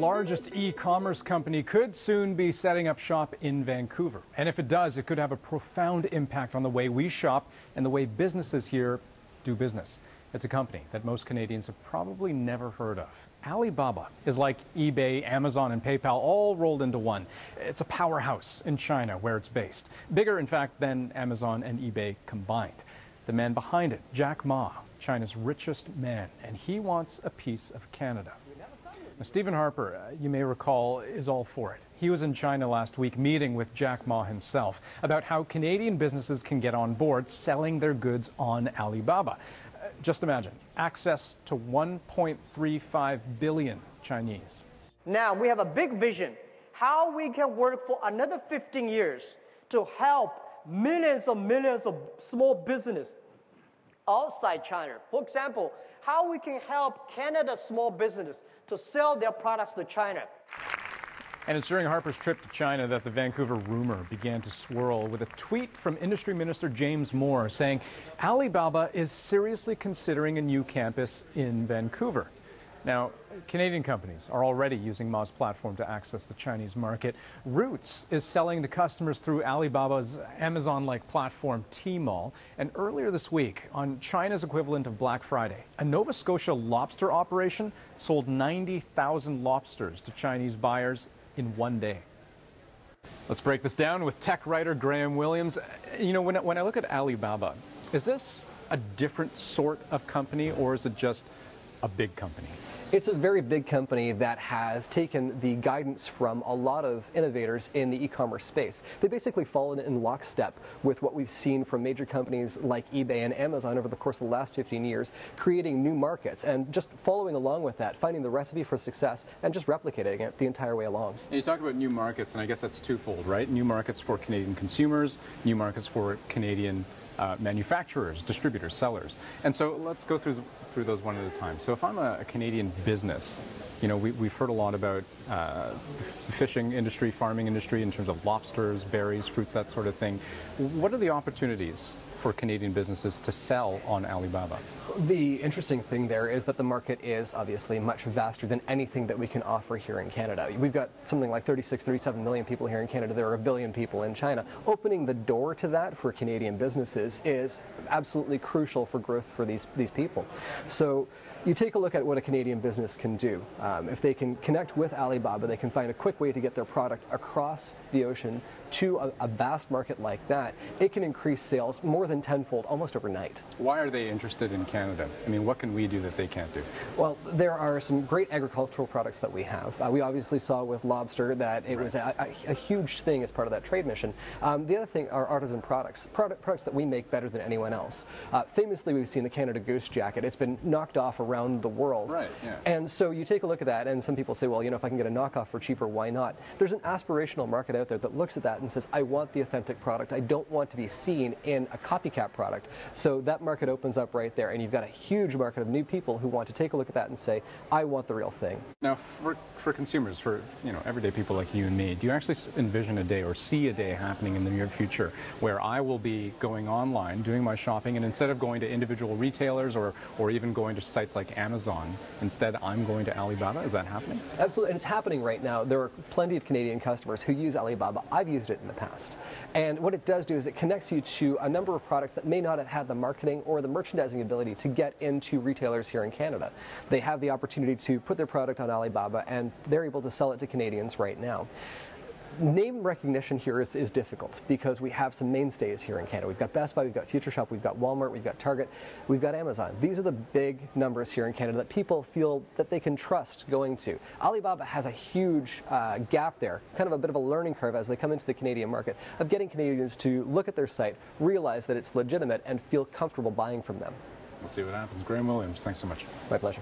largest e-commerce company could soon be setting up shop in Vancouver. And if it does, it could have a profound impact on the way we shop and the way businesses here do business. It's a company that most Canadians have probably never heard of. Alibaba is like eBay, Amazon, and PayPal all rolled into one. It's a powerhouse in China where it's based. Bigger, in fact, than Amazon and eBay combined. The man behind it, Jack Ma, China's richest man, and he wants a piece of Canada. Now, Stephen Harper, you may recall, is all for it. He was in China last week meeting with Jack Ma himself about how Canadian businesses can get on board selling their goods on Alibaba. Just imagine, access to 1.35 billion Chinese. Now we have a big vision, how we can work for another 15 years to help millions of small businesses outside China. For example, how we can help Canada's small business to sell their products to China. And it's during Harper's trip to China that the Vancouver rumor began to swirl with a tweet from Industry Minister James Moore saying Alibaba is seriously considering a new campus in Vancouver. Now, Canadian companies are already using Ma's platform to access the Chinese market. Roots is selling to customers through Alibaba's Amazon-like platform Tmall. And earlier this week, on China's equivalent of Black Friday, a Nova Scotia lobster operation sold 90,000 lobsters to Chinese buyers in one day. Let's break this down with tech writer Graham Williams. You know, when I look at Alibaba, is this a different sort of company, or is it just a big company? It's a very big company that has taken the guidance from a lot of innovators in the e-commerce space. They basically fallen in lockstep with what we've seen from major companies like eBay and Amazon over the course of the last 15 years, creating new markets and just following along with that, finding the recipe for success and just replicating it the entire way along. And you talk about new markets, and I guess that's twofold, right? New markets for Canadian consumers, new markets for Canadian manufacturers, distributors, sellers. And so let's go through those one at a time. So if I'm a Canadian business, you know, we've heard a lot about the fishing industry, farming industry in terms of lobsters, berries, fruits, that sort of thing. What are the opportunities for Canadian businesses to sell on Alibaba? The interesting thing there is that the market is obviously much vaster than anything that we can offer here in Canada. We've got something like 36, 37 million people here in Canada. There are 1 billion people in China. Opening the door to that for Canadian businesses is absolutely crucial for growth for these people. So you take a look at what a Canadian business can do. If they can connect with Alibaba, they can find a quick way to get their product across the ocean to a vast market like that. It can increase sales more than tenfold almost overnight. Why are they interested in Canada? I mean, what can we do that they can't do? Well, there are some great agricultural products that we have. We obviously saw with lobster that it was a huge thing as part of that trade mission. The other thing are artisan products, products that we make better than anyone else. Famously, we've seen the Canada Goose jacket. It's been knocked off around the world. Right, yeah. And so you take a look at that, and some people say, well, you know, if I can get a knockoff for cheaper, why not? There's an aspirational market out there that looks at that and says, I want the authentic product. I don't want to be seen in a copycat product. So that market opens up right there, and you've got a huge market of new people who want to take a look at that and say, I want the real thing. Now, for consumers, for everyday people like you and me, do you actually envision a day or see a day happening in the near future where I will be going online, doing my shopping, and instead of going to individual retailers or even going to sites like Amazon, instead I'm going to Alibaba? Is that happening? Absolutely, and it's happening right now. There are plenty of Canadian customers who use Alibaba. I've used it in the past. And what it does do is it connects you to a number of products that may not have had the marketing or the merchandising ability to get into retailers here in Canada. They have the opportunity to put their product on Alibaba, and they're able to sell it to Canadians right now. Name recognition here is difficult because we have some mainstays here in Canada. We've got Best Buy, we've got Future Shop, we've got Walmart, we've got Target, we've got Amazon. These are the big numbers here in Canada that people feel that they can trust going to. Alibaba has a huge gap there, kind of a bit of a learning curve as they come into the Canadian market of getting Canadians to look at their site, realize that it's legitimate, and feel comfortable buying from them. We'll see what happens. Graham Williams, thanks so much. My pleasure.